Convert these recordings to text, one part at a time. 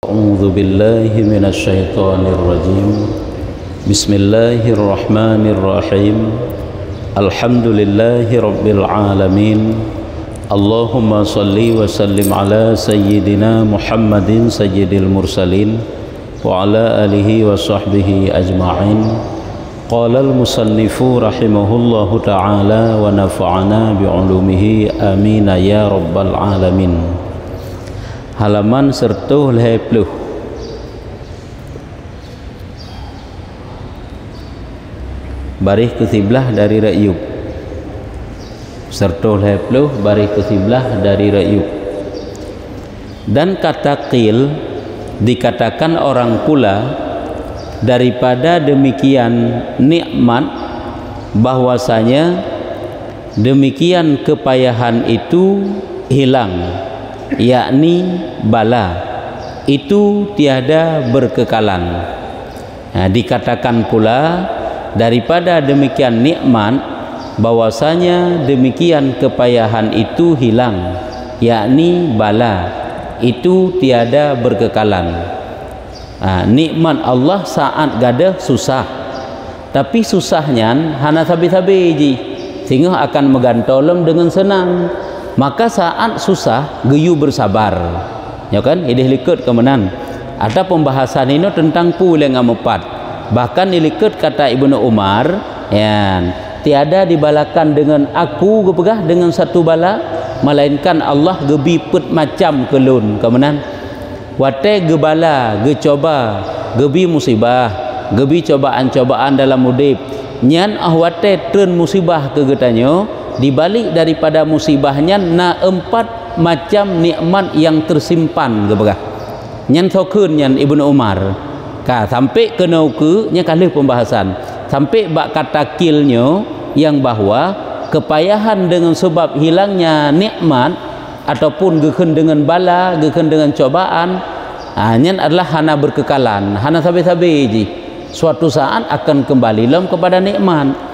أعوذ بالله من الشيطان الرجيم بسم الله الرحمن الرحيم الحمد لله رب العالمين اللهم صل وسلم على سيدنا محمد سيد المرسلين وعلى آله وصحبه أجمعين قال المصنف رحمه الله تعالى ونفعنا بعلومه آمين يا رب العالمين. Halaman 120 baris ke-11 dari Ra'yub 120 baris ke-11 dari Ra'yub. Dan kata qil dikatakan orang pula daripada demikian nikmat bahwasanya demikian kepayahan itu hilang, yakni bala itu tiada berkekalan. Dikatakan pula daripada demikian nikmat bahwasanya demikian kepayahan itu hilang, yakni bala itu tiada berkekalan. Nikmat Allah saat gadah susah, tapi susahnya hana sabi-sabi ji sehingga akan megantolem dengan senang. Maka saat susah geyu bersabar, ya kan? Ini likut kemenan. Ada pembahasan ini tentang pulang amepat. Bahkan ilikut kata Ibnu Umar, ya, tiada dibalakan dengan aku gepegah dengan satu bala, melainkan Allah gebi put macam kelun kemenan. Wate gebala, gecoba, gebi musibah, gebi cobaan-cobaan dalam udip. Nyan ahwate tren musibah ke getanyo, dibalik daripada musibahnya na 4 macam nikmat yang tersimpan gepegah. Nyan thokun nyan Ibnu Umar. Sampai ke nauke nya kalih pembahasan. Sampai bak kata kilnya yang bahwa kepayahan dengan sebab hilangnya nikmat ataupun geken dengan bala, geken dengan cobaan, nyan adalah hana berkekalan, hana sabi-sabi ji. Suatu saat akan kembali lem kepada nikmat.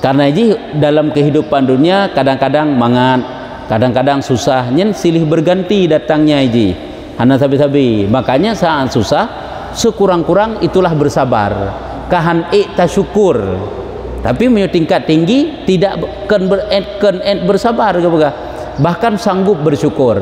Karena ji dalam kehidupan dunia kadang-kadang mangat, kadang-kadang susah, nyen silih berganti datangnya ji. Hana sabi-sabi. Makanya saat susah sekurang-kurang itulah bersabar. Kahan tasyukur. Tapi menyo tingkat tinggi tidak bersabar ke baga. Bahkan sanggup bersyukur.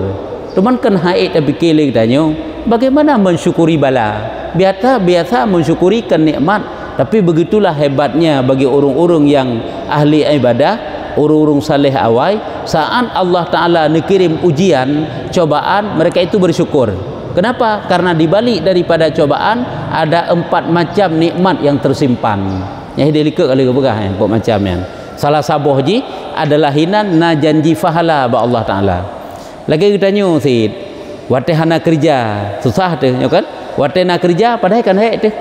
Cuman kan haid tapi kele tanyo, bagaimana mensyukuri bala? Biasa mensyukuri kenikmat. Tapi begitulah hebatnya bagi orang-orang yang ahli ibadah, orang-orang saleh awai, saat Allah Ta'ala nekirim ujian, cobaan, mereka itu bersyukur. Kenapa? Karena dibalik daripada cobaan ada 4 macam nikmat yang tersimpan. Yang dilika kali kebegah 4 macamnya. Salah sabuh ji adalah hinan na janji fahala ba Allah Ta'ala. Lagi kita tanya Sid, wate hana kerja, susah tu, ya kan? Wate na kerja padahal kan hek tu.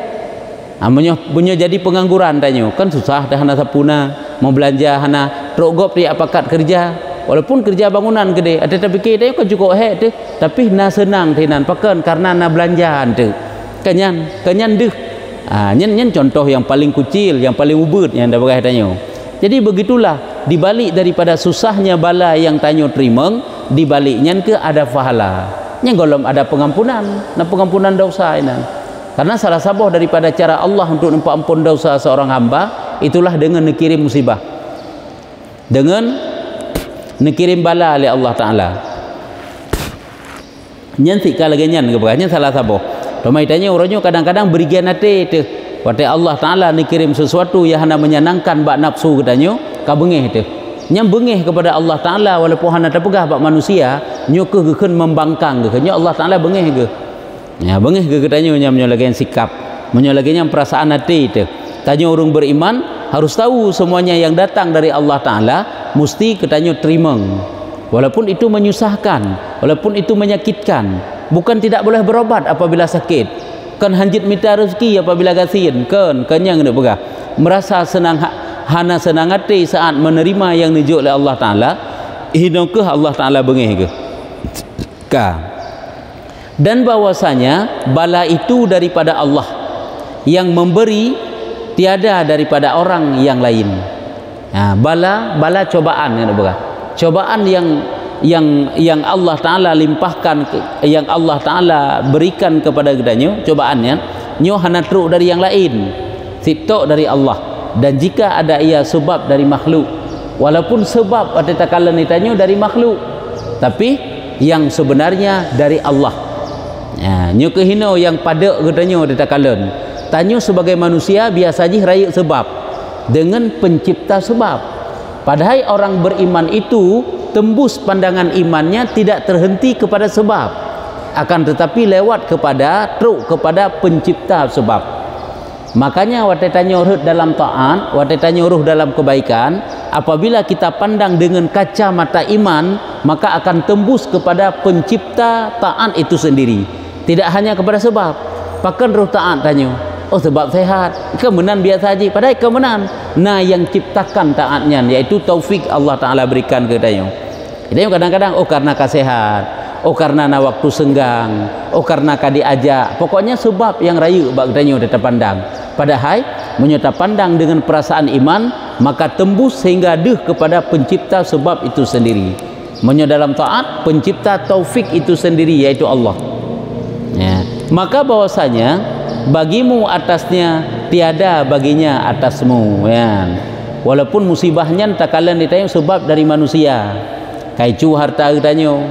Punya jadi pengangguran tanya, kan susah dah hana sapuna, mau belanja hana rogop dia pakat kerja. Walaupun kerja bangunan gede, ada tapi kita kan cukup hek tu, tapi na senang tinan pakan karena na belanjaan tu. Kenyan deh. Nyen contoh yang paling kecil, yang paling ubud yang dah berah tanya. Jadi begitulah dibalik daripada susahnya bala yang tanya terima, dibaliknya ke ada pahala. Yang golom ada pengampunan, na pengampunan dosa ini. Karena salah satu daripada cara Allah untuk ampun dosa seorang hamba itulah dengan nekirim musibah, dengan nekirim bala oleh Allah Ta'ala. Nyantik lagi nyan keberanya salah satu. Tomai tanya orangnya kadang-kadang berigian hati tu. Waktu Allah Ta'ala nekirim sesuatu yang hana menyenangkan bak nafsu katanya, kabengeh tu. Nyam bengeh kepada Allah Ta'ala walaupun hana terpegah bak manusia, nyukuh geken membangkang ke. Nya Allah Ta'ala bengeh ke. Ya bengeh ke katanya nyam nyolagian sikap, menyolagian perasaan hati tu. Tanya orang beriman harus tahu semuanya yang datang dari Allah Ta'ala mesti katanya terima. Walaupun itu menyusahkan, walaupun itu menyakitkan, bukan tidak boleh berobat apabila sakit. Kan hanjit minta rezeki apabila gasin, kan kenyang nak begah. Merasa senang hana senang hati saat menerima yang dijuk oleh Allah Ta'ala, hidupkah Allah Ta'ala bengih ke? Dan bahwasanya bala itu daripada Allah yang memberi, tiada daripada orang yang lain. Bala cobaan yang berah. Cobaan yang yang Allah Taala limpahkan, yang Allah Taala berikan kepada kedanyo cobaannya, nyo hana truk dari yang lain, sitok dari Allah. Dan jika ada ia sebab dari makhluk, walaupun sebab pada takalan ditanyo dari makhluk, tapi yang sebenarnya dari Allah. Nyo kehino yang pada kedanyo pada takalan tanyo sebagai manusia biasa je raya sebab dengan pencipta sebab. Padahal orang beriman itu tembus pandangan imannya tidak terhenti kepada sebab, akan tetapi lewat kepada truk kepada pencipta sebab. Makanya waktu tanya ruh dalam taat, waktu tanya ruh dalam kebaikan, apabila kita pandang dengan kacamata iman, maka akan tembus kepada pencipta taat itu sendiri, tidak hanya kepada sebab. Pakan ruh taat tanya, oh sebab sehat, kemenan biasa saja, padahal kemenan nah yang ciptakan taatnya, yaitu taufik Allah Ta'ala berikan ke dayo. Dayo kadang-kadang oh karena kasehat, oh karena na waktu senggang, oh karena kadi ajak, pokoknya sebab yang rayu bak dayo kita pandang. Padahal menyata pandang dengan perasaan iman, maka tembus sehingga deh kepada pencipta sebab itu sendiri. Menyata dalam taat pencipta taufik itu sendiri, yaitu Allah. Ya. Maka bahwasanya bagimu atasnya, tiada baginya atasmu, ya. Walaupun musibahnya takalan ditanya sebab dari manusia, kaicu harta getanyo,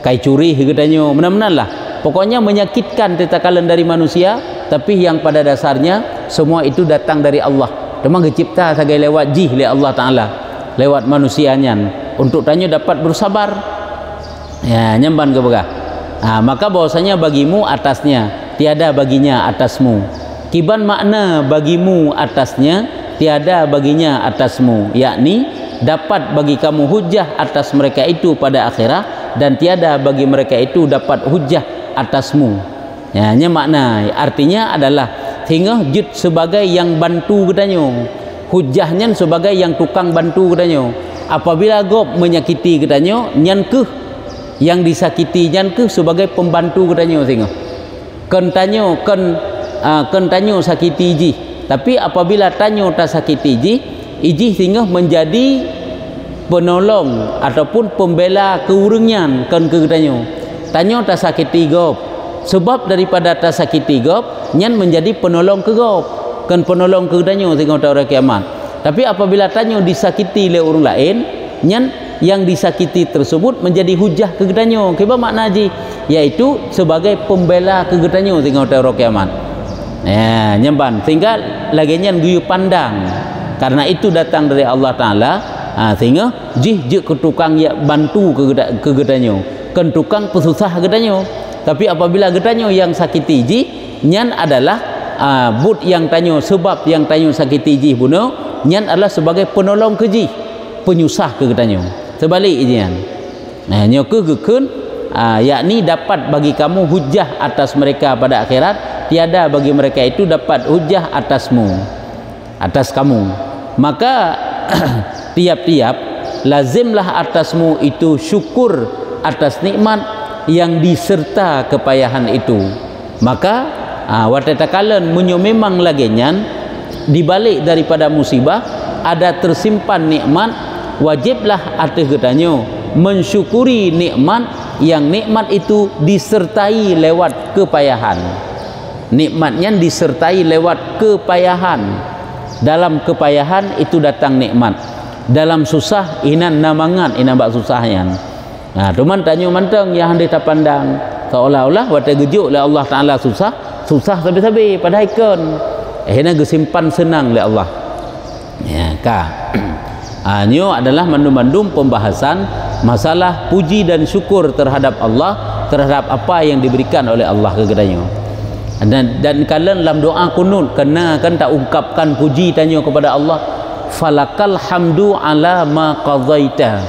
kai curi getanyo, benar-benar lah pokoknya menyakitkan takalan dari manusia, tapi yang pada dasarnya semua itu datang dari Allah. Memang dicipta sebagai lewat jih oleh Allah Ta'ala, lewat manusianya, untuk tanyo dapat bersabar, ya, nyamban ke begah. Maka bahwasanya bagimu atasnya, tiada baginya atasmu. Kiban makna bagimu atasnya, tiada baginya atasmu, yakni dapat bagi kamu hujah atas mereka itu pada akhirat, dan tiada bagi mereka itu dapat hujah atasmu. Ya, nya makna artinya adalah sehingga jid sebagai yang bantu kedanyo, hujahnya sebagai yang tukang bantu kedanyo. Apabila gob menyakiti kedanyo, nyan keh yang disakiti nyan keh sebagai pembantu kedanyo, sehingga ken tanyo sakiti iji, tapi apabila tanyo tak sakiti iji sehingga menjadi penolong ataupun pembela keurungan kan ke tanyo. Tanyo tak sakiti gob, sebab daripada tak sakiti gob nyan menjadi penolong ke gob, kan penolong ke tanyo sehingga tak orang kiamat. Tapi apabila tanyo disakiti oleh orang lain, nyan yang disakiti tersebut menjadi hujah ke tanyo. Kiba makna ji, yaitu sebagai pembela ke tanyo sehingga tak orang kiamat. Ya, nyamban sehingga lagi nyan guyu pandang, karena itu datang dari Allah Ta'ala. Sehingga jih ketukang ya bantu ke gedanyo, kan tukang pesusah gedanyo. Tapi apabila gedanyo yang sakiti ji, nyan adalah but yang tanyo, sebab yang tanyo sakiti ji buno, nyan adalah sebagai penolong ke ji, penyusah ke gedanyo. Sebalik ijian. Nah, nyo ke gekun, yakni dapat bagi kamu hujah atas mereka pada akhirat, tiada bagi mereka itu dapat hujah atasmu, atas kamu. Maka tiap-tiap lazimlah atasmu itu syukur atas nikmat yang diserta kepayahan itu. Maka watatakalan munyo memang lagi nyan dibalik daripada musibah ada tersimpan nikmat, wajiblah atas gedanyo mensyukuri nikmat yang nikmat itu disertai lewat kepayahan. Nikmatnya disertai lewat kepayahan. Dalam kepayahan itu datang nikmat, dalam susah inan namangan inan bak susahnya. Nah, teman tanya manteng yang hendak pandang seolah-olah wata gejuk oleh Allah Ta'ala susah sabi-sabi padahal kan ehna gesimpan senang oleh Allah. Ya ka. Nyo adalah mandum-mandum pembahasan masalah puji dan syukur terhadap Allah, terhadap apa yang diberikan oleh Allah kepadanya. Dan kalian dalam doa kunut kena kan tak ungkapkan puji tanya kepada Allah, falakal hamdu ala ma qadaita,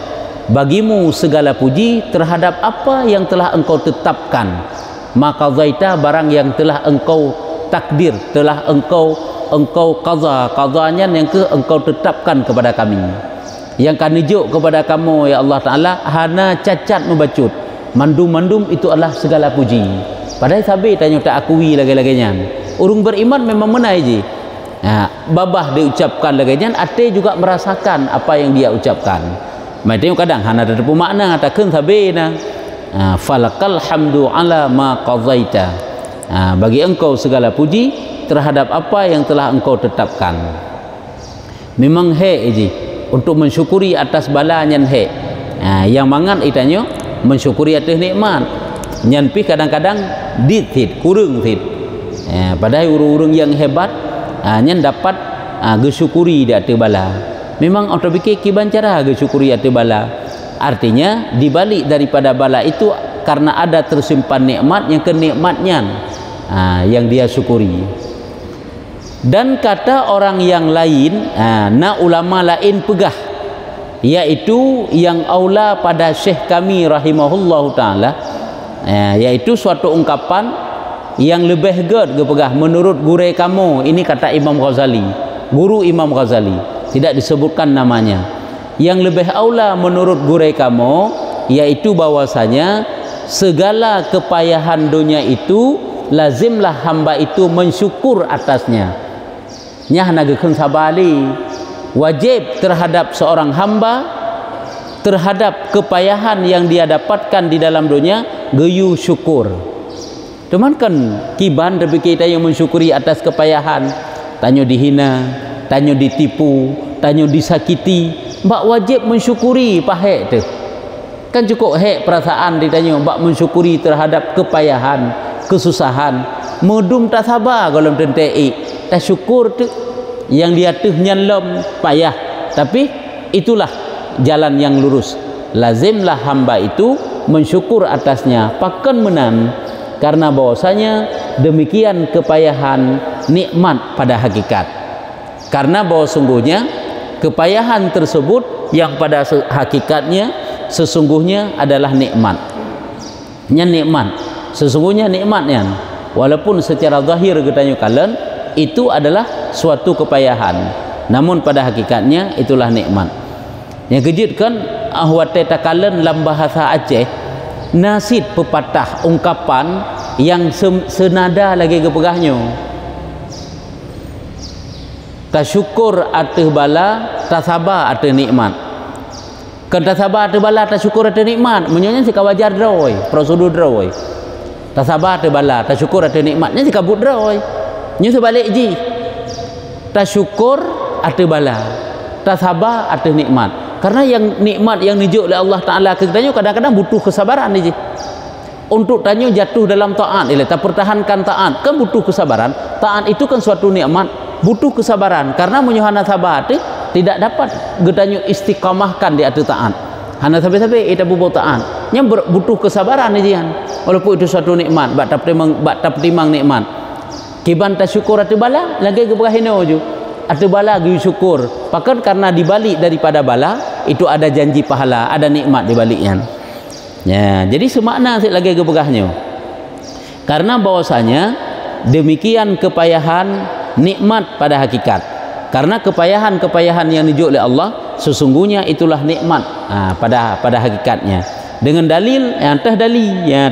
bagimu segala puji terhadap apa yang telah engkau tetapkan. Ma qadaita, barang yang telah engkau takdir, telah engkau qadanya yang engkau tetapkan kepada kami, yang kami juk kepada kamu ya Allah Ta'ala hana cacat membacut, mandum-mandum itu adalah segala puji. Padahal sabi tanya tak akui lagi-laginya. Urung beriman memang menai je. Babah diucapkan laginya, ate juga merasakan apa yang dia ucapkan. Macam kadang hana ada makna atakeun sabena. Falakal hamdu ala ma qadaita. Bagi engkau segala puji terhadap apa yang telah engkau tetapkan. Memang he ji untuk mensyukuri atas bala nyan he. Yang mangan itanyo mensyukuri atas nikmat. Nyan pi kadang-kadang ditit kurang tit. Padahal urang-urang yang hebat nyan dapat gesyukuri di atas bala. Memang auto fikir kiban cara gesyukuri atas bala. Artinya dibalik daripada bala itu karena ada tersimpan nikmat yang kenikmatnya yang dia syukuri. Dan kata orang yang lain, ulama lain pegah, yaitu yang aula pada syekh kami rahimahullahu taala, yaitu suatu ungkapan yang lebih ged pegah menurut guru kamu. Ini kata Imam Ghazali, guru Imam Ghazali, tidak disebutkan namanya. Yang lebih aula menurut guru kamu yaitu bahwasanya segala kepayahan dunia itu lazimlah hamba itu mensyukur atasnya. Nyah nagekeun sabali wajib terhadap seorang hamba terhadap kepayahan yang dia dapatkan di dalam dunia geyu syukur. Cuman kan kiban tapi kita yang mensyukuri atas kepayahan, tanyo dihina, tanyo ditipu, tanyo disakiti, mbak wajib mensyukuri pahek tu. Kan cukup hek perasaan ditanya mbak mensyukuri terhadap kepayahan, kesusahan. Medum tak sabar kalau tentei. Tak syukur tu yang dia tuh nyanlom payah. Tapi itulah jalan yang lurus. Lazimlah hamba itu mensyukur atasnya. Pakan menan karena bahwasanya demikian kepayahan nikmat pada hakikat. Karena bahwa sungguhnya kepayahan tersebut yang pada hakikatnya sesungguhnya adalah nikmat. Nikmat sesungguhnya nikmatnya, walaupun secara zahir katanya kalian itu adalah suatu kepayahan, namun pada hakikatnya itulah nikmat. Yang kejutkan ahwate takalen dalam bahasa Aceh nasid pepatah ungkapan yang senada lagi kepegahnya. Tasyukur atas bala, tasabar atas nikmat. Kan tasabar atas bala, tasyukur atas nikmat. Menyonya si kawajar droi, prosedur droi. Tasabar atas bala, tasyukur atas nikmatnya si kabut droi. Nyu sebalik ji. Tasyukur atas bala, tasabar atas nikmat. Karena yang nikmat yang dijuk oleh Allah Taala kita kadang-kadang butuh kesabaran ni ji. Untuk tanya jatuh dalam taat, tak pertahankan taat, kan butuh kesabaran. Taat itu kan suatu nikmat, butuh kesabaran. Karena menyuhana sabar tidak dapat getanyo istiqamahkan di atas taat. Hana sampai-sampai itu bubuh taat. Yang butuh kesabaran ni jian. Walaupun itu suatu nikmat, bak tak pertimang nikmat. Kiban tasyukur atas bala, lagi keberahino ju. Atas bala gi syukur. Pakan karena dibalik daripada bala itu ada janji pahala, ada nikmat di baliknya. Ya, jadi semakna lagi keberahnya. Karena bahwasanya demikian kepayahan nikmat pada hakikat. Karena kepayahan-kepayahan yang dijuk oleh Allah sesungguhnya itulah nikmat pada hakikatnya. Dengan dalil yang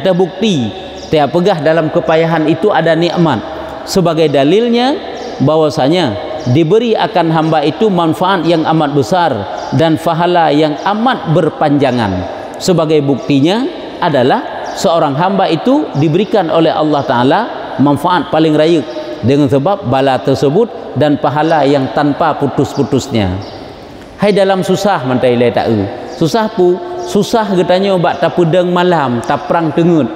terbukti tiap pegah dalam kepayahan itu ada nikmat. Sebagai dalilnya bahwasanya diberi akan hamba itu manfaat yang amat besar dan pahala yang amat berpanjangan. Sebagai buktinya adalah seorang hamba itu diberikan oleh Allah Ta'ala manfaat paling raya dengan sebab bala tersebut dan pahala yang tanpa putus-putusnya. Hai dalam susah mantai le tak susah getanya bak tak pedang malam tak perang tengut.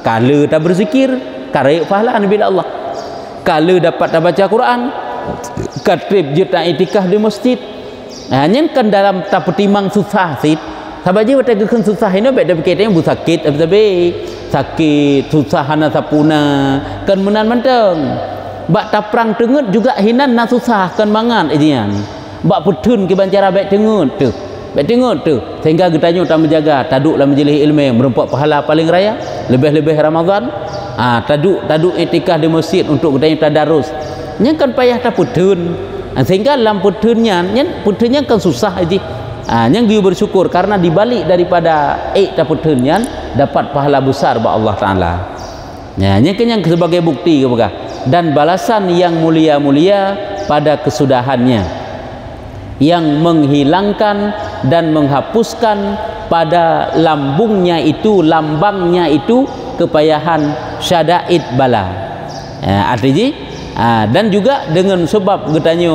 Kala tak berzikir karek pahala bila Allah. Kala dapat tak baca Quran, katrib je tak itikaf di masjid. Hanya kan dalam tak pertimang susah sit. Sabar je baca kekan susah ini baik dah fikir yang sakit tapi sakit susah hana sapuna kan menan manteng. Bak tak perang tengut juga hinan na susah kan mangan idian. Bak petun ke bancara baik tengut tu. Baik tengut tu sehingga getanya tak menjaga taduk dalam majlis ilmu merempat pahala paling raya lebih-lebih Ramadan. Taduk itikaf di masjid untuk getanya tadarus. Nya kan payah tak petun. Sehingga dalam petunnya kan susah aja. Yang dia bersyukur karena dibalik daripada tak petunnya dapat pahala besar ba Allah Taala. Nya yang sebagai bukti kepada dan balasan yang mulia-mulia pada kesudahannya yang menghilangkan dan menghapuskan pada lambangnya itu kepayahan syadaid bala. Artinya dan juga dengan sebab katanya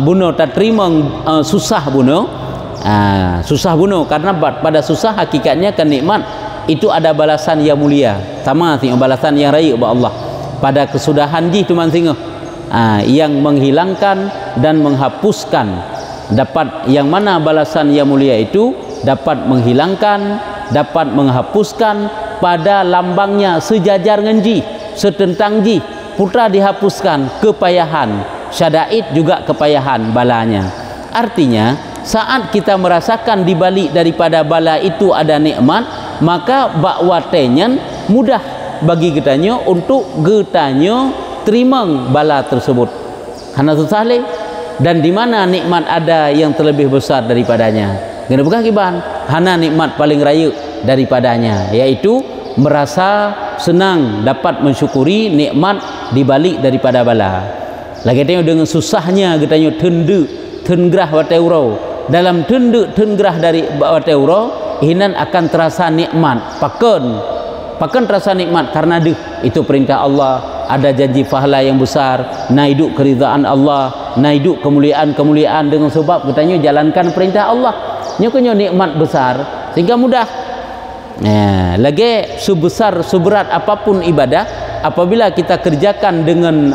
bunuh tak terima susah bunuh karena pada susah hakikatnya kan nikmat itu ada balasan yang mulia, sama tengok balasan yang raya oleh Allah pada kesudahan ji tu mansinga yang menghilangkan dan menghapuskan, dapat yang mana balasan yang mulia itu dapat menghilangkan, dapat menghapuskan pada lambangnya sejajar dengan ji, setentang ji putra dihapuskan kepayahan syadaid juga kepayahan balanya. Artinya saat kita merasakan di balik daripada bala itu ada nikmat, maka bakwatenyan mudah bagi kitanya untuk kitanya terima bala tersebut karena susah leh, dan di mana nikmat ada yang terlebih besar daripadanya. Kena bukan kiban hana nikmat paling raya daripadanya, yaitu merasa senang dapat mensyukuri nikmat di balik daripada bala. Lagi tengok dengan susahnya kitanya tengerah wateuro, dalam tengerah dari wateuro hinan akan terasa nikmat pakan terasa nikmat karena itu perintah Allah, ada janji pahala yang besar, naiduk keridhaan Allah, naiduk kemuliaan dengan sebab katanya jalankan perintah Allah, nyokonyo nikmat besar sehingga mudah. Lagi seberat apapun ibadah, apabila kita kerjakan dengan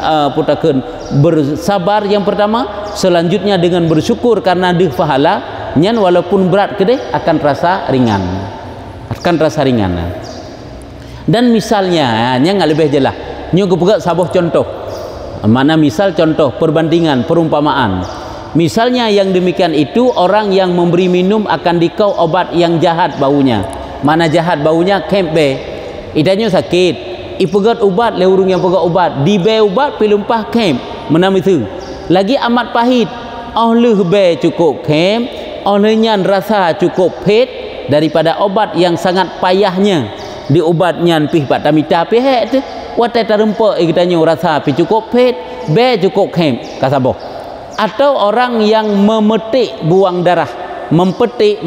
bersabar yang pertama, selanjutnya dengan bersyukur karena pahala nyan walaupun berat kedeh akan terasa ringan, dan misalnya yang lebih jelas nyo kepegat sabuh contoh, mana misal contoh perbandingan perumpamaan. Misalnya yang demikian itu orang yang memberi minum akan dikau obat yang jahat baunya. Mana jahat baunya kempe idanya sakit ipegat ubat leurung yang pegat ubat dibe ubat pilumpah kem menam itu lagi amat pahit oleh be cukup kem olehnya rasa cukup pet daripada obat yang sangat payahnya di obatnya pih batamita pih tu watai tarempa kitanya rasa pi cukup pet be cukup kem kasabo. Atau orang yang memetik buang darah, memetik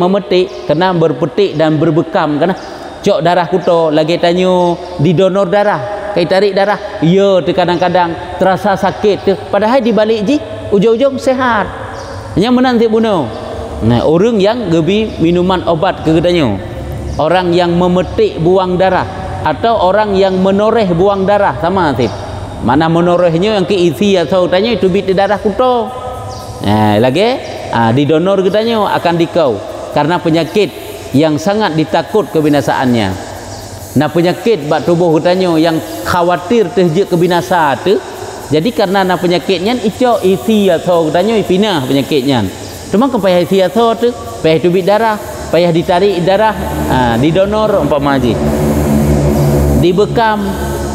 kena berpetik dan berbekam kena cok darah kuto lagi tanyo didonor darah kai tarik darah ya tu kadang-kadang terasa sakit tu padahal di balik ji ujung-ujung sehat yang menanti bunuh. Nah orang yang gebi minuman obat ke kedanyo, orang yang memetik buang darah atau orang yang menoreh buang darah sama sip. Mana menorehnya yang keisi atau tanya itu bit darah kuto. Lagi didonor katanya akan dikau karena penyakit yang sangat ditakut kebinasaannya. Nah penyakit bak tubuh katanya yang khawatir terjadi kebinasa tu. Jadi karena penyakitnya ico isi atau katanya pinah penyakitnya. Cuma payah isi atau tu payah tubik darah, payah ditarik darah, didonor umpama haji, dibekam,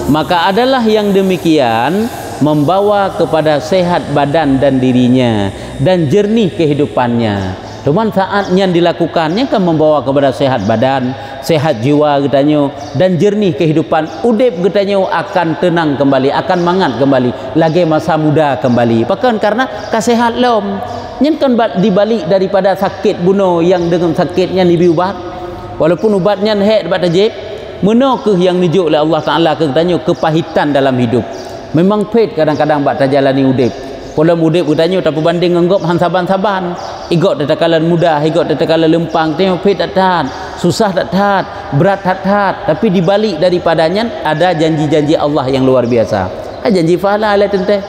maka adalah yang demikian membawa kepada sehat badan dan dirinya dan jernih kehidupannya. Cuman saat yang dilakukannya kan membawa kepada sehat badan, sehat jiwa katanya dan jernih kehidupan. Udip katanya akan tenang kembali, akan mangat kembali, lagi masa muda kembali. Bahkan karena kesehat lom. Nyen kan dibalik daripada sakit bunuh yang dengan sakitnya diubat. Walaupun ubatnya hek dapat tajib, menokeh yang nijuk oleh Allah Taala katanya kepahitan dalam hidup. Memang pahit kadang-kadang bak jalani udip. Pola udip katanya tak berbanding nganggap han saban-saban. Igot tatakalan mudah, igot tatakalan lempang, tengok pahit tak tahan, susah tak tahan, berat tak tahan, tapi dibalik daripadanya ada janji-janji Allah yang luar biasa. Janji pahala lah tentang.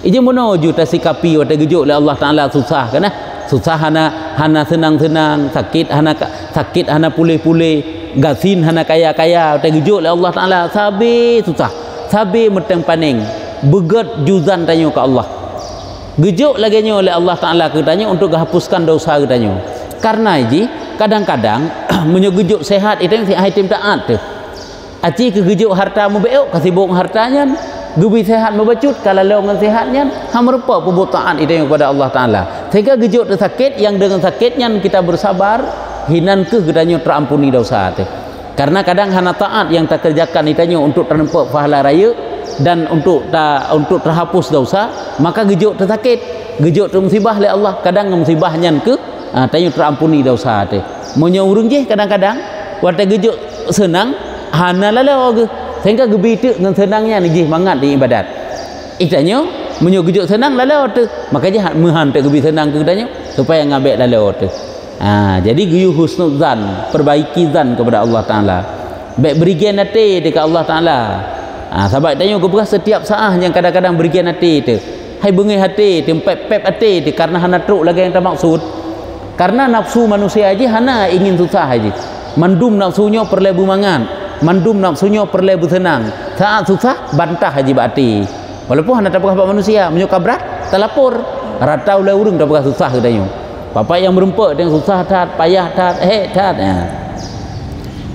Ije menuju tasikapi wa tagejuk oleh Allah Taala susah kan? Susah hana senang-senang, sakit hana pulih-pulih, gasin hana kaya-kaya, tagejuk oleh Allah Taala sabi susah. Sabi meteng paning beget juzan tanya ke Allah, gejuk lagi oleh Allah Taala katanya untuk hapuskan dosa katanya. Karena ji kadang-kadang menyegejuk sehat itu yang item taat tu aci kegejuk harta mubeuk kasibuk hartanya gebi sehat membacut kalau dengan sehatnya hamrupa perbuatan itu yang kepada Allah Taala sehingga gejuk sakit yang dengan sakitnya kita bersabar hinan ke katanya terampuni dosa tu. Karena kadang hana taat yang tak kerjakan itanya untuk ternempak pahala raya dan untuk terhapus dosa, maka gejuk tersakit, gejuk termusibah oleh Allah. Kadang musibahnya ke tanya terampuni dosa teh munyo urang je kadang-kadang wate gejuk senang hana lalau ge sehingga gebitu dengan senangnya ni je mangat di ibadat itanya munyo gejuk senang lalau tu makanya mehan tak gebi senang ke katanya supaya ngabek lalau tu jadi guyu husnuzan perbaiki zan kepada Allah Taala baik berigian hati dekat Allah Taala sahabat tanya ke setiap saat yang kadang-kadang berigian hati tu hai bengai hati tempet-pep hati tu karena hana truk lagi yang tak maksud karena nafsu manusia aja hana ingin susah aja mandum nafsunya perlebu mangan mandum nafsunya perlebu senang saat susah bantah haji bakti walaupun hana tak apa manusia menyuka berat terlapor ratau lah urung tak susah katanya bapak yang berempat dengan susah tat payah tat tat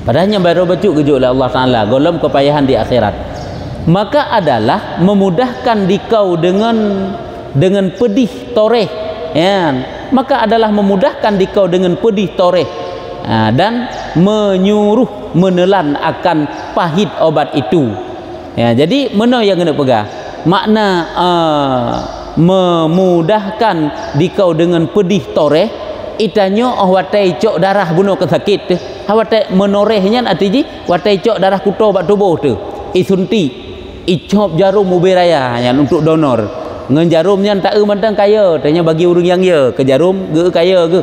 padahalnya baru bacu kejuk oleh Allah Ta'ala golom kepayahan di akhirat maka adalah memudahkan dikau dengan pedih toreh ya maka adalah memudahkan dikau dengan pedih toreh dan menyuruh menelan akan pahit obat itu ya jadi mana yang kena pegang makna memudahkan dikau dengan pedih toreh itanya watai cok darah bunuh kesakit watai menorehnya artinya watai cok darah kuto bak tubuh tu isunti icop jarum ubiraya yang untuk donor ngan jarumnya tak mandang kaya tanya bagi orang yang ya ke jarum ge kaya ke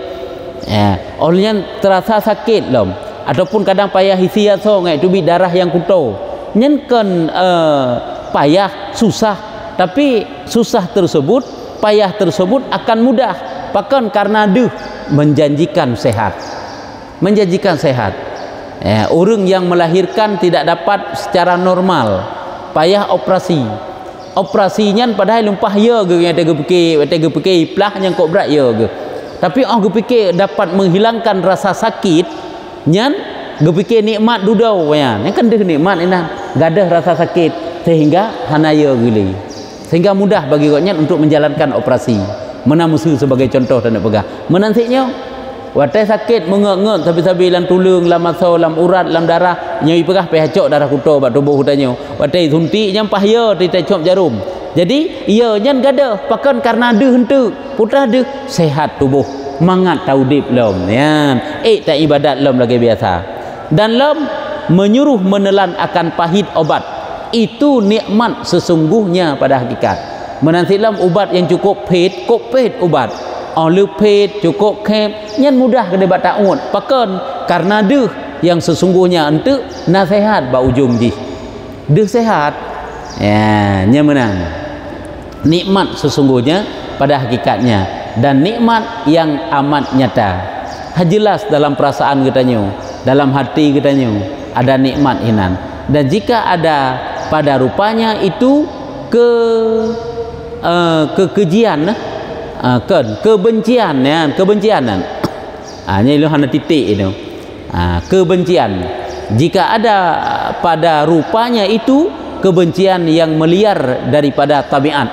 olehnya terasa sakit lom ataupun kadang payah hisia so ngai tu bi darah yang kuto nyenkan payah susah tapi susah tersebut payah tersebut akan mudah bahkan karena menjanjikan sehat orang yang melahirkan tidak dapat secara normal payah operasinya padahal lumpah ya ge yang tega fikir plah yang kok berat ya ge tapi ge fikir dapat menghilangkan rasa sakit nyan ge fikir nikmat dudau ya kan deh nikmat ina gadah rasa sakit sehingga hanaya gili sehingga mudah bagi koknya untuk menjalankan operasi menamusu sebagai contoh dan pegang menantiknya watai sakit mengek-ngek tapi sabilan tulung lam masau lam urat lam darah nyai pegah pehacok darah kuto bak tubuh hutannya watai suntik yang pahya kita cop jarum jadi ia nyan gada pakan karena hentu putah sehat tubuh mangat taudip lom ya tak ibadat lom lagi biasa dan lom menyuruh menelan akan pahit obat itu nikmat sesungguhnya pada hakikat menanti lom ubat yang cukup pahit ubat pahit cukup kep nyan mudah ke debat ta'ud pakan karena yang sesungguhnya untuk nasihat ba ujung ji sehat ya nya menang nikmat sesungguhnya pada hakikatnya dan nikmat yang amat nyata jelas dalam perasaan katanya dalam hati katanya ada nikmat hinan dan jika ada pada rupanya itu kekejian kebencian ini hanya titik itu kebencian jika ada pada rupanya itu kebencian yang meliar daripada tabiat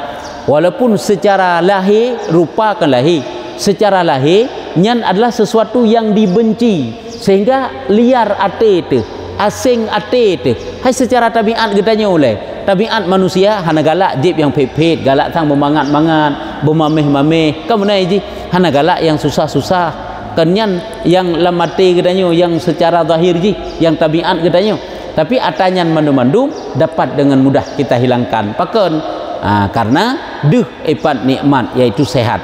walaupun secara lahir rupa kan lahir secara lahir nyan adalah sesuatu yang dibenci sehingga liar ate itu asing ate itu hai secara tabiat katanya oleh tabiat manusia hana galak jib yang pepet galak tang memangat-mangat bermameh-mameh kamu naik ji hana galak yang susah-susah kenyan yang lamati katanya yang secara zahir ji yang tabiat katanya tapi atanyan mandu-mandu dapat dengan mudah kita hilangkan pakan karena epat nikmat yaitu sehat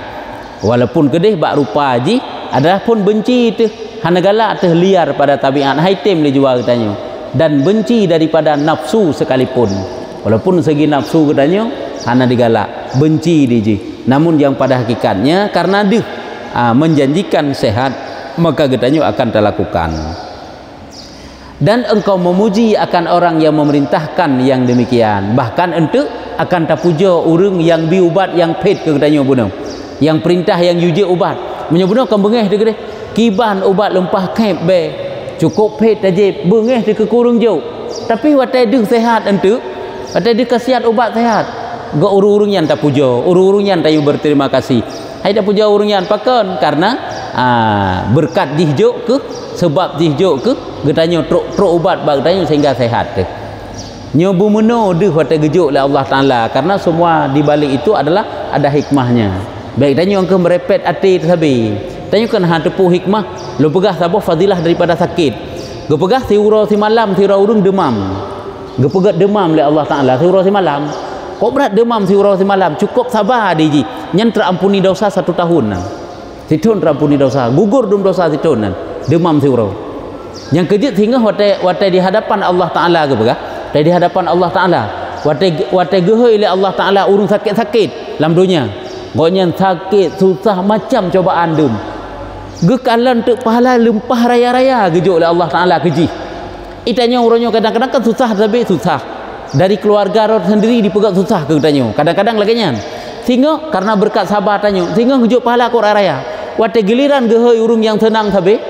walaupun kedih bak rupa ji adalah pun benci itu hana galak terliar pada tabiat haitim dia jual katanya dan benci daripada nafsu sekalipun walaupun segi nafsu katanya hana digalak benci diji namun yang pada hakikatnya karena menjanjikan sehat maka katanya akan terlakukan dan engkau memuji akan orang yang memerintahkan yang demikian bahkan ente akan tapuja urang yang biubat yang pet ke katanya bunuh yang perintah yang yuji ubat menyebutnya akan bengeh dia kiban ubat lempah kep be cukup pet aja bengeh dia kekurung jauh tapi watai sehat ente watai kasihat ubat sehat go urung-urung yang tak puja urung-urung yang tak berterima kasih hai tak puja urung yang pakan karena berkat dihjuk ke sebab dihjuk ke getanya truk ubat bag tanya sehingga sehat ke nyobu meno watai gejuk oleh Allah Taala karena semua di balik itu adalah ada hikmahnya baik tanya yang ke merepet hati sabi tanya kan ha tepu hikmah lu pegah sabah fadilah daripada sakit ge pegah tiura si malam tiura urung demam ge pegat demam oleh Allah Taala tiura si malam kok berat demam tiura si malam cukup sabar diji nyen terampuni dosa 1 tahun situn terampuni dosa gugur dum dosa situn demam tiura yang kejut hingga wate di hadapan Allah Taala ge pegah di hadapan Allah Taala wate gehoi oleh Allah Taala urung sakit-sakit dalam dunia gonyan sakit susah macam cobaan dum gekalan untuk pahala lempah raya-raya gejuk oleh Allah Taala keji itanya orangnya kadang-kadang kan susah tapi susah dari keluarga roh sendiri dipegat susah ke tanya kadang-kadang lagi nyan sehingga karena berkat sabar tanya sehingga gejuk pahala kok raya wate giliran gehoi urung yang tenang tapi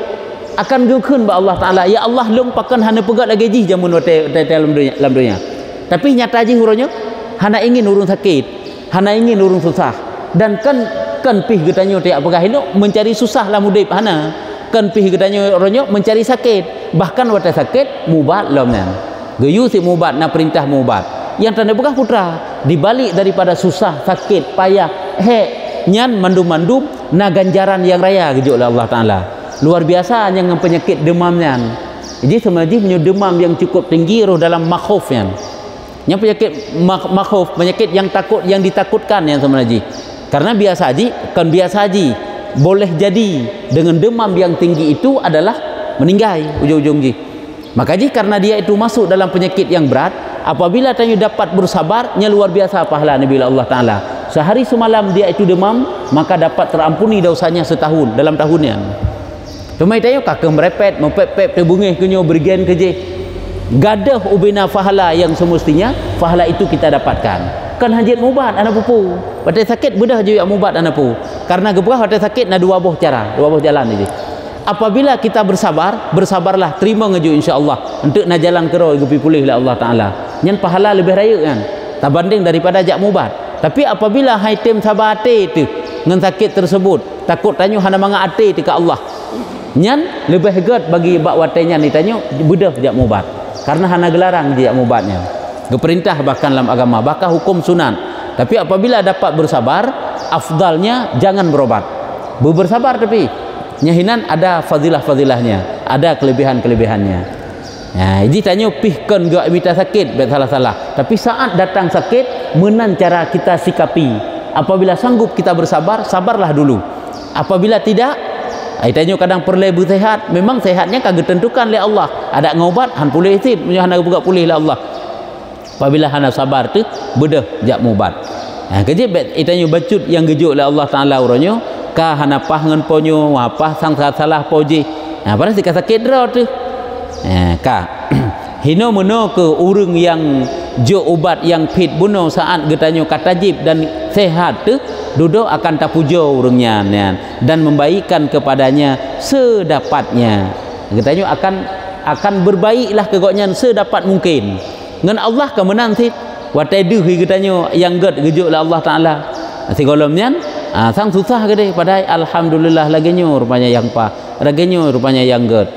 akan geukun ba Allah Taala ya Allah lumpakan hana pegat lagi ji jamun wate dalam dunia tapi nyata ji orangnya hana ingin urung sakit hana ingin urung susah dan kan pih getanyo tiap apakah ini mencari susah lah mudip hana kan pih getanyo ronyo mencari sakit bahkan wata sakit mubat lomnya geyu si mubat na perintah mubat yang tanda bekah putra dibalik daripada susah sakit payah nyan mandum-mandum na ganjaran yang raya gejuk oleh Allah Taala luar biasa yang penyakit demamnya jadi sebenarnya punya demam yang cukup tinggi roh dalam makhuf yang penyakit makhuf penyakit yang takut yang ditakutkan yang sebenarnya karena biasa haji boleh jadi dengan demam yang tinggi itu adalah meninggal ujung-ujung ji maka ji karena dia itu masuk dalam penyakit yang berat apabila tanya dapat bersabarnya luar biasa pahala Nabi Allah Taala sehari semalam dia itu demam maka dapat terampuni dosanya setahun dalam tahunnya cuma tanya kakek merepet mepep terbungih kenyo bergen keje gadah ubina pahala yang semestinya pahala itu kita dapatkan kan hajat mubat anak pupu pada sakit bedah je mubat anak pupu karena gebrah pada sakit na dua buah cara dua buah jalan ini apabila kita bersabarlah terima ngeju insyaallah untuk na jalan kero gupi pulih oleh Allah Taala nyen pahala lebih raya kan tak banding daripada jak mubat tapi apabila haitem sabar ate tu ngan sakit tersebut takut tanyo hana manga ate ti ka Allah nyen lebih hegat bagi bak watenya ni tanyo bedah jak mubat karena hana gelarang jak mubatnya keperintah bahkan dalam agama bahkan hukum sunan tapi apabila dapat bersabar afdalnya jangan berobat bersabar tapi nyahinan ada fadilah-fadilahnya ada kelebihan-kelebihannya nah jadi tanya pihkan gak minta sakit salah-salah tapi saat datang sakit menan cara kita sikapi apabila sanggup kita bersabar sabarlah dulu apabila tidak tanya kadang perlu sehat memang sehatnya kagak tentukan oleh Allah ada ngobat han pulih itu hana buka pulih oleh Allah apabila hana sabar tu bedah jak mubat kejip itanya bacut yang gejuk oleh Allah Taala uronyo ka hana pah ngan ponyo apa sang salah poji pada sika sakit dra tu ka hino meno ke urang yang jo ubat yang fit buno saat getanyo katajib dan sehat tu duduk akan tapujo urangnya dan membaikkan kepadanya sedapatnya getanyo akan berbaiklah kegoknya sedapat mungkin ngan Allah kemenang sit watai duh getanyo yang ged gejuk oleh Allah Taala si golomnya sang susah gede padai alhamdulillah laginyo rupanya yang laginyo rupanya yang ged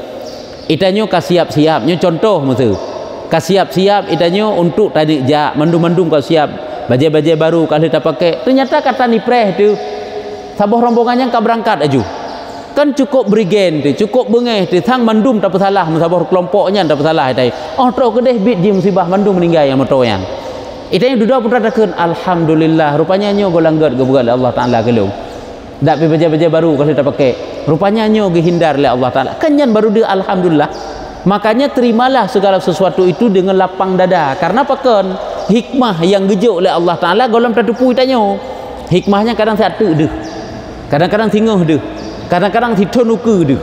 itanyo kasiap-siapnya contoh musuh kasiap-siap itanyo untuk tadi jak mandum-mandum kau siap baju-baju baru kalau tak pakai ternyata kata ni preh tu sabuh rombongannya kau berangkat aju kan cukup berigen tu cukup bengeh tu sang mandum tak salah musabah kelompoknya tak salah itai tro kedeh bit di musibah mandum meninggal yang motoyan itanya duduk pun radakeun alhamdulillah rupanya nyo golanggat gebugal Allah Taala gelung dak pi baja-baja baru kalau tak pakai rupanya nyo gehindar oleh Allah Taala kenyan baru dia alhamdulillah makanya terimalah segala sesuatu itu dengan lapang dada karena pakan hikmah yang gejuk oleh Allah Taala golong tertupu itanya hikmahnya kadang satu deh kadang-kadang tingguh deh kadang-kadang titonuku deh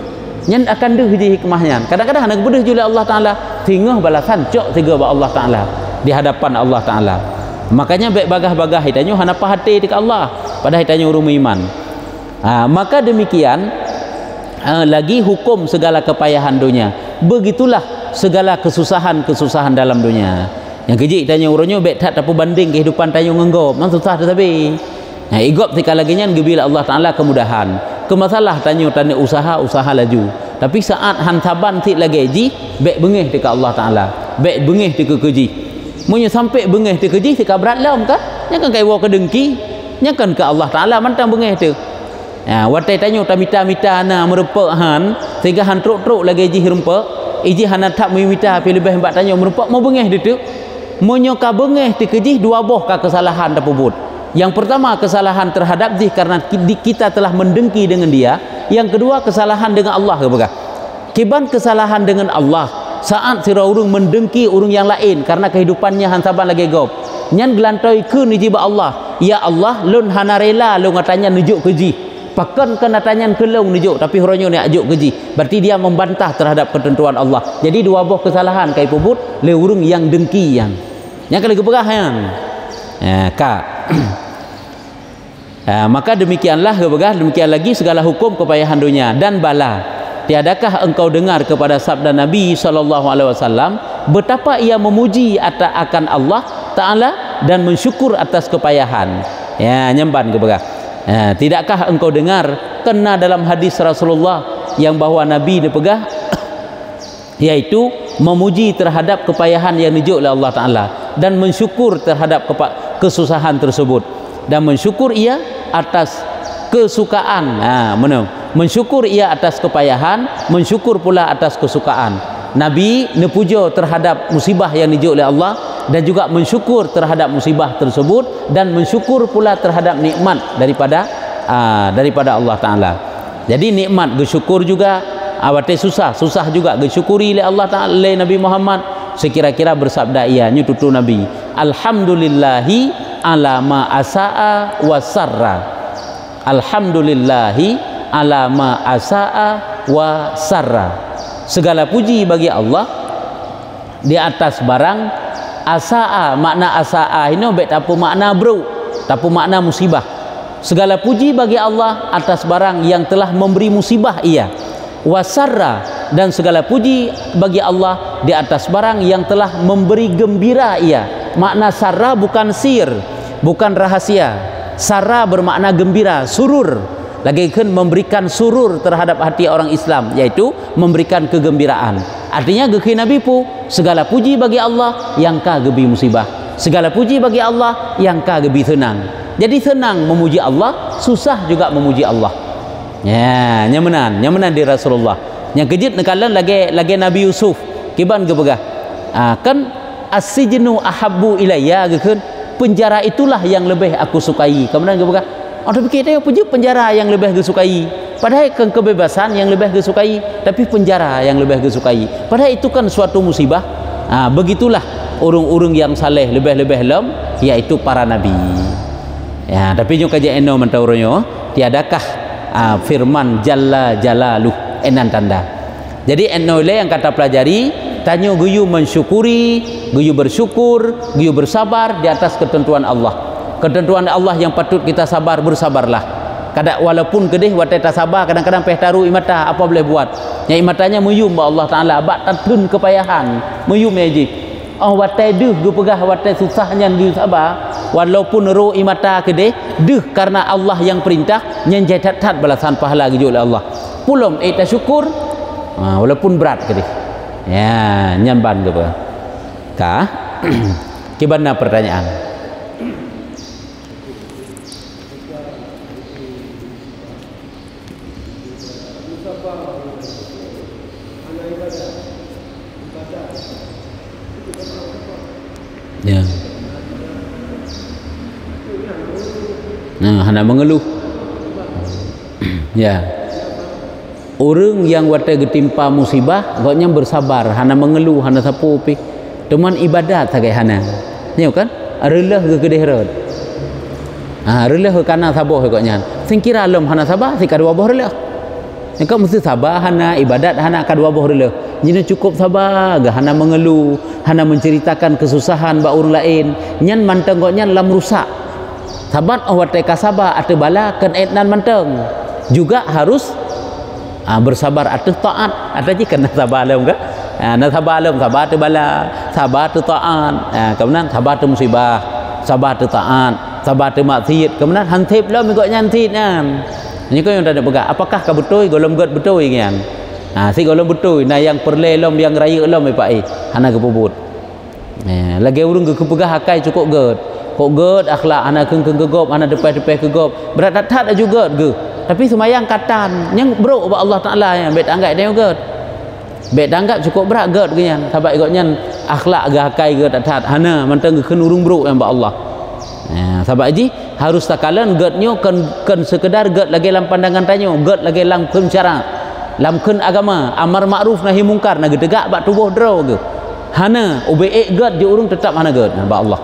nyen akan deh je hikmahnya kadang-kadang nak bedah juga Allah Taala tingguh balasan cok tiga ba Allah Taala di hadapan Allah Taala makanya baik bagah-bagah hitanyo hana pahati dekat Allah pada hitanyo urung iman maka demikian lagi hukum segala kepayahan dunia begitulah segala kesusahan dalam dunia yang keji hitanyo urunyo baik tak tapu banding kehidupan tayo ngenggop man susah tetapi igop tika laginya gebila Allah Taala kemudahan kemasalah tanyo tanda usaha laju tapi saat hantaban tik lagi ji baik bengih dekat Allah Taala baik bengih dekat keji munyo sampai bengih dekat keji tika berat lam kan nyakan kai wa ke dengki nyakan ke Allah Taala mantang bengih tu watai tanya tamita-mita na merupak han sehingga han truk-truk lagi iji rumpak iji han tak mimita pi lebih hembat tanya merupak mau bengeh ditu monyoka bengeh dikejih dua boh ka kesalahan dapubut. Yang pertama kesalahan terhadap dia karena kita telah mendengki dengan dia. Yang kedua kesalahan dengan Allah ke begah. Kiban kesalahan dengan Allah saat sira urung mendengki urung yang lain karena kehidupannya han saban lagi gop. Nyan gelantoi ke ni jiba Allah. Ya Allah lun hana rela lu ngatanya nujuk keji. Pakan kena tanya kelong nujuk tapi horonyo ni ajuk keji. Berarti dia membantah terhadap ketentuan Allah. Jadi dua buah kesalahan kai pubut le urung yang dengkian. Yang kali kepegah yang. Kak. Maka demikianlah kepegah demikian lagi segala hukum kepayahan dunia dan bala. Tiadakah engkau dengar kepada sabda Nabi SAW betapa ia memuji akan Allah Ta'ala dan mensyukur atas kepayahan. Ya, nyemban kepegah. Tidakkah engkau dengar kena dalam hadis Rasulullah yang bahawa Nabi dipegah yaitu memuji terhadap kepayahan yang dijuk oleh Allah Ta'ala dan mensyukur terhadap kesusahan tersebut dan mensyukur ia atas kesukaan. Mensyukur ia atas kepayahan, mensyukur pula atas kesukaan. Nabi nepuja terhadap musibah yang dijuk oleh Allah dan juga mensyukur terhadap musibah tersebut dan mensyukur pula terhadap nikmat daripada Allah Ta'ala. Jadi nikmat bersyukur juga awate susah juga bersyukuri oleh Allah Ta'ala oleh Nabi Muhammad sekira-kira bersabda ia nyututu Nabi alhamdulillahi ala ma asaa wa sarra. Alhamdulillahi ala ma asaa wa sarra. Segala puji bagi Allah di atas barang asaa. Makna asaa ini bet apa makna bro, tapi makna musibah. Segala puji bagi Allah atas barang yang telah memberi musibah ia. Wasarra, dan segala puji bagi Allah di atas barang yang telah memberi gembira ia. Makna sarra bukan sir, bukan rahasia. Sarra bermakna gembira, surur. Lagi kan memberikan surur terhadap hati orang Islam, yaitu memberikan kegembiraan. Artinya gekhi Nabi pu segala puji bagi Allah yang ka gebi musibah, segala puji bagi Allah yang ka gebi tenang. Jadi senang memuji Allah, susah juga memuji Allah. Ya, nyamanan di Rasulullah. Yang kejut nekalan lagi Nabi Yusuf kiban ke begah. Kan as-sijnu ahabbu ilayya gekun, penjara itulah yang lebih aku sukai. Kemudian ke begah. Orang fikir dia puji penjara yang lebih disukai. Padahal kan kebebasan yang lebih disukai, tapi penjara yang lebih disukai. Padahal itu kan suatu musibah. Begitulah urung-urung yang saleh lebih-lebih lem, yaitu para nabi. Ya, tapi nyo kaji eno mentauronyo, tiadakah firman jalla jalaluh enan tanda. Jadi eno le yang kata pelajari, tanyo guyu mensyukuri, guyu bersyukur, guyu bersabar di atas ketentuan Allah. Ketentuan Allah yang patut kita sabar, bersabarlah. Kadang walaupun kedih watai tak sabar, kadang-kadang peh taruh imata apa boleh buat. Yang imatanya muyum ba Allah Taala bak tatun kepayahan. Muyum aji. Watai deh gu pegah watai susahnya di sabar. Walaupun ro imata kedih, deh karena Allah yang perintah nyen jatat balasan pahala ge oleh Allah. Pulom eta syukur walaupun berat kedih. Ya, nyamban ke apa? Kah? Kibana pertanyaan? Ya. Hendak mengeluh. Ya. Orang yang watai getimpa musibah, gaknya bersabar, hendak mengeluh, hendak sapu pi. Teman ibadat sagai hana. Nyo kan? Relah ke kedih rod. Relah ke kana saboh gaknya. Sing kira lem hana sabah, si kadua boh relah. Engkau mesti sabar hana ibadat hana kadua boh relah. Jadi cukup sabar, gak hana mengeluh, hana menceritakan kesusahan ba orang lain. Nyan manteng gaknya lam rusak. Sabat watai kasaba ate bala kan etnan manteng. Juga harus bersabar atas taat. Ada je kena sabar alam ke? Nak sabar alam, sabar tu bala, sabar tu taat. Kemudian sabar tu musibah, sabar tu taat, sabar tu maksiat. Kemudian hantip lah mengikut nyantit kan. Ini kau yang tak ada pegang. Apakah kau betul? Golong god betul kan? Si golong betul. Nah yang perlelom yang raya lom pak hana kepubut. Lagi urung ke pegah hakai cukup god. Kok god akhlak hana keng gegop, hana depai kegop. Berat tat juga ge. tapi semayang katan yang bro ba Allah Taala yang bet anggap dia gerd bet anggap cukup berat gerd kenyan sahabat ikutnya akhlak gakai gerd atat hana manteng keun urung bro yang ba Allah sahabat haji harus takalan gerdnya kan sekedar gerd lagi dalam pandangan tanya gerd lagi dalam keun cara dalam keun agama amar ma'ruf nahi mungkar nak tegak bak tubuh draw ke hana ubeik gerd je urung tetap hana gerd ba Allah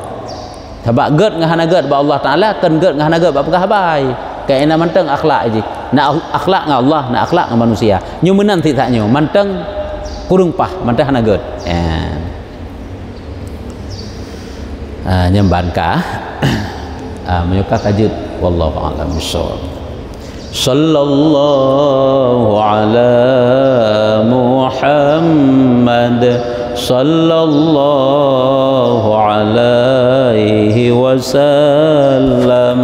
sebab gerd ngah hana gerd ba Allah Taala kan gerd ngah hana gerd ba pegah bai kayak enak manteng akhlak aja nak akhlak ngah Allah nak akhlak ngah manusia nyu menan titaknya manteng kurung pah manteng hana gerd nyemban ka menyuka kajut wallahu a'lam bissawab sallallahu ala Muhammad sallallahu alaihi wasallam